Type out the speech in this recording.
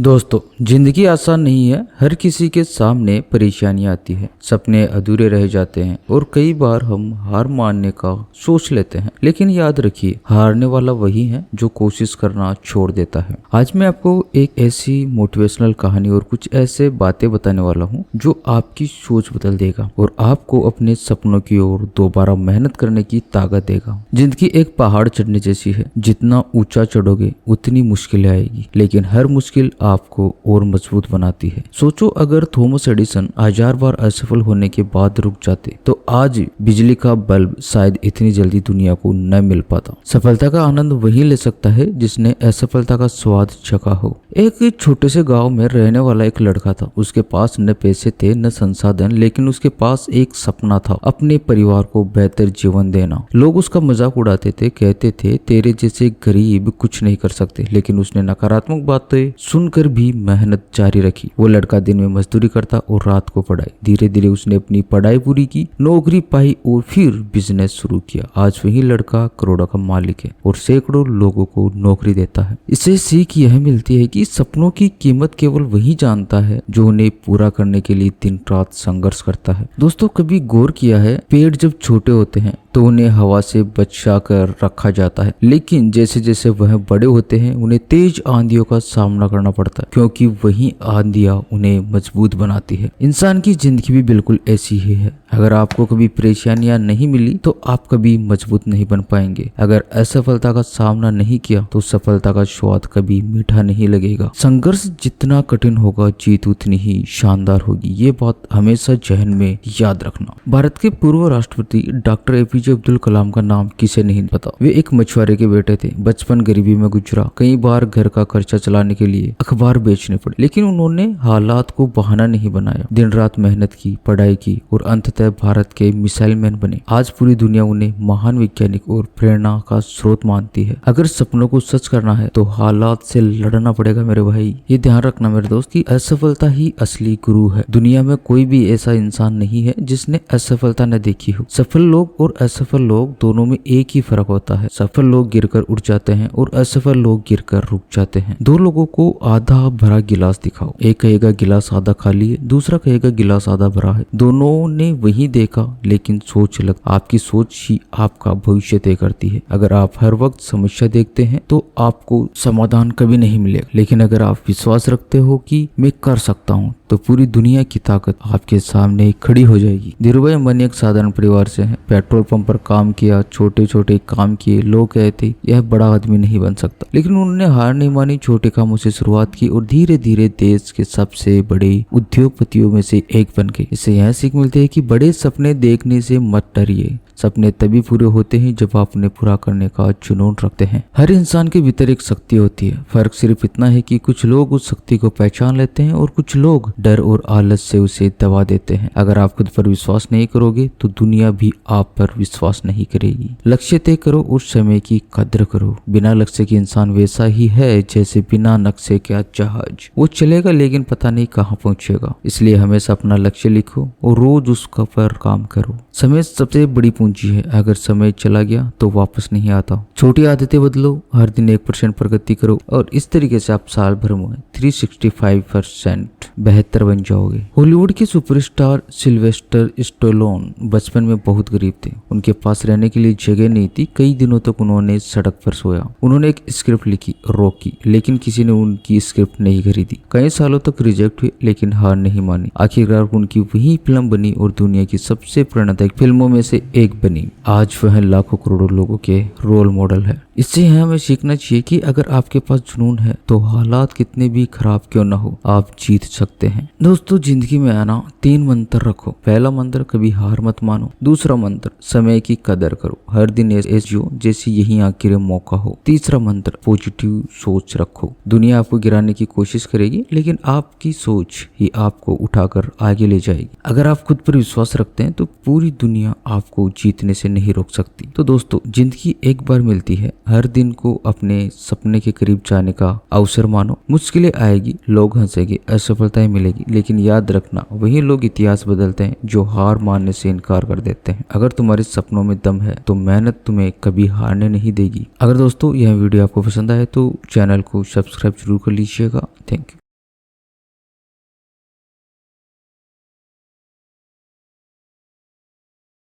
दोस्तों, जिंदगी आसान नहीं है। हर किसी के सामने परेशानियां आती है, सपने अधूरे रह जाते हैं और कई बार हम हार मानने का सोच लेते हैं। लेकिन याद रखिए, हारने वाला वही है जो कोशिश करना छोड़ देता है। आज मैं आपको एक ऐसी मोटिवेशनल कहानी और कुछ ऐसे बातें बताने वाला हूँ जो आपकी सोच बदल देगा और आपको अपने सपनों की ओर दोबारा मेहनत करने की ताकत देगा। जिंदगी एक पहाड़ चढ़ने जैसी है, जितना ऊंचा चढ़ोगे उतनी मुश्किलें आएगी, लेकिन हर मुश्किल आपको और मजबूत बनाती है। सोचो, अगर थॉमस एडिसन 1000 बार असफल होने के बाद रुक जाते तो आज बिजली का बल्ब शायद इतनी जल्दी दुनिया को न मिल पाता। सफलता का आनंद वही ले सकता है जिसने असफलता का स्वाद चखा हो। एक छोटे से गांव में रहने वाला एक लड़का था। उसके पास न पैसे थे न संसाधन, लेकिन उसके पास एक सपना था, अपने परिवार को बेहतर जीवन देना। लोग उसका मजाक उड़ाते थे, कहते थे तेरे जैसे गरीब कुछ नहीं कर सकते, लेकिन उसने नकारात्मक बातें सुनकर भी मेहनत जारी रखी। वो लड़का दिन में मजदूरी करता और रात को पढ़ाई। धीरे धीरे उसने अपनी पढ़ाई पूरी की, नौकरी पाई और फिर बिजनेस शुरू किया। आज वही लड़का करोड़ों का मालिक है और सैकड़ों लोगों को नौकरी देता है। इससे सीख यह मिलती है कि सपनों की कीमत केवल वही जानता है जो उन्हें पूरा करने के लिए दिन रात संघर्ष करता है। दोस्तों, कभी गौर किया है, पेड़ जब छोटे होते हैं तो उन्हें हवा से बचा कर रखा जाता है, लेकिन जैसे जैसे वह बड़े होते हैं उन्हें तेज आंधियों का सामना करना पड़ता है, क्योंकि वही आंधियां उन्हें मजबूत बनाती है। इंसान की जिंदगी भी बिल्कुल ऐसी ही है। अगर आपको कभी परेशानियां नहीं मिली तो आप कभी मजबूत नहीं बन पाएंगे। अगर असफलता का सामना नहीं किया तो सफलता का स्वाद कभी मीठा नहीं लगेगा। संघर्ष जितना कठिन होगा, जीत उतनी ही शानदार होगी। ये बात हमेशा जहन में याद रखना। भारत के पूर्व राष्ट्रपति डॉक्टर एपीजे अब्दुल कलाम का नाम किसे नहीं पता। वे एक मछुआरे के बेटे थे। बचपन गरीबी में गुजरा। कई बार घर का खर्चा चलाने के लिए अखबार बेचने पड़े, लेकिन उन्होंने हालात को बहाना नहीं बनाया। दिन रात मेहनत की, पढ़ाई की और अंततः भारत के मिसाइल मैन बने। आज पूरी दुनिया उन्हें महान वैज्ञानिक और प्रेरणा का स्रोत मानती है। अगर सपनों को सच करना है तो हालात से लड़ना पड़ेगा मेरे भाई। ये ध्यान रखना मेरे दोस्त कि असफलता ही असली गुरु है। दुनिया में कोई भी ऐसा इंसान नहीं है जिसने असफलता न देखी हो। सफल लोग और असफल लोग दोनों में एक ही फर्क होता है। सफल लोग गिरकर उठ जाते हैं और असफल लोग गिरकर रुक जाते हैं। दो लोगों को आधा भरा गिलास दिखाओ, एक कहेगा गिलास आधा खाली है, दूसरा कहेगा गिलास आधा भरा है। दोनों ने वही देखा, लेकिन सोच अलग। आपकी सोच ही आपका भविष्य तय करती है। अगर आप हर वक्त समस्या देखते हैं तो आपको समाधान कभी नहीं मिलेगा, लेकिन अगर आप विश्वास रखते हो कि मैं कर सकता हूँ तो पूरी दुनिया की ताकत आपके सामने खड़ी हो जाएगी। धीरूभाई अंबानी एक साधारण परिवार से हैं। पेट्रोल पंप पर काम किया, छोटे छोटे काम किए। लोग कहते यह बड़ा आदमी नहीं बन सकता, लेकिन उन्होंने हार नहीं मानी। छोटे कामों से शुरुआत की और धीरे धीरे देश के सबसे बड़े उद्योगपतियों में से एक बन गए। इससे यह सीख मिलती है कि बड़े सपने देखने से मत डरिए। सपने तभी पूरे होते हैं जब आप उन्हें पूरा करने का जुनून रखते हैं। हर इंसान के भीतर एक शक्ति होती है। फर्क सिर्फ इतना है कि कुछ लोग उस शक्ति को पहचान लेते हैं और कुछ लोग डर और आलस से उसे दबा देते हैं। अगर आप खुद पर विश्वास नहीं करोगे तो दुनिया भी आप पर विश्वास नहीं करेगी। लक्ष्य तय करो और समय की कद्र करो। बिना लक्ष्य के इंसान वैसा ही है जैसे बिना नक्शे का जहाज। वो चलेगा लेकिन पता नहीं कहाँ पहुंचेगा। इसलिए हमेशा अपना लक्ष्य लिखो और रोज उसका पर काम करो। समय सबसे बड़ी पूंजी है। अगर समय चला गया तो वापस नहीं आता। छोटी आदतें बदलो, हर दिन 1% प्रगति करो और इस तरीके से आप साल भर में 365% बेहतर बन जाओगे। हॉलीवुड के सुपरस्टार सिल्वेस्टर स्टैलोन बचपन में बहुत गरीब थे। उनके पास रहने के लिए जगह नहीं थी। कई दिनों तक उन्होंने सड़क पर सोया। उन्होंने एक स्क्रिप्ट लिखी, रॉकी, लेकिन किसी ने उनकी स्क्रिप्ट नहीं खरीदी। कई सालों तक रिजेक्ट हुए, लेकिन हार नहीं मानी। आखिरकार उनकी वही फिल्म बनी और दुनिया की सबसे प्रेरणादायक फिल्मों में से एक बनी। आज वह लाखों करोड़ों लोगों के रोल मॉडल है। इससे हमें सीखना चाहिए कि अगर आपके पास जुनून है तो हालात कितने भी खराब क्यों ना हो, आप जीत सकते हैं। दोस्तों, जिंदगी में आना 3 मंत्र रखो। पहला मंत्र, कभी हार मत मानो। दूसरा मंत्र, समय की कदर करो। हर दिन ऐसे जियो जैसे यही आखिरी मौका हो। तीसरा मंत्र, पॉजिटिव सोच रखो। दुनिया आपको गिराने की कोशिश करेगी, लेकिन आपकी सोच ही आपको उठाकर आगे ले जाएगी। अगर आप खुद पर विश्वास रखते हैं तो पूरी दुनिया आपको जीतने से नहीं रोक सकती। तो दोस्तों, जिंदगी एक बार मिलती है। हर दिन को अपने सपने के करीब जाने का अवसर मानो। मुश्किलें आएगी, लोग हंसेंगे, असफलताएं मिलेगी, लेकिन याद रखना वही लोग इतिहास बदलते हैं जो हार मानने से इनकार कर देते हैं। अगर तुम्हारे सपनों में दम है तो मेहनत तुम्हें कभी हारने नहीं देगी। अगर दोस्तों यह वीडियो आपको पसंद आए तो चैनल को सब्सक्राइब जरूर कर लीजिएगा। Thank you.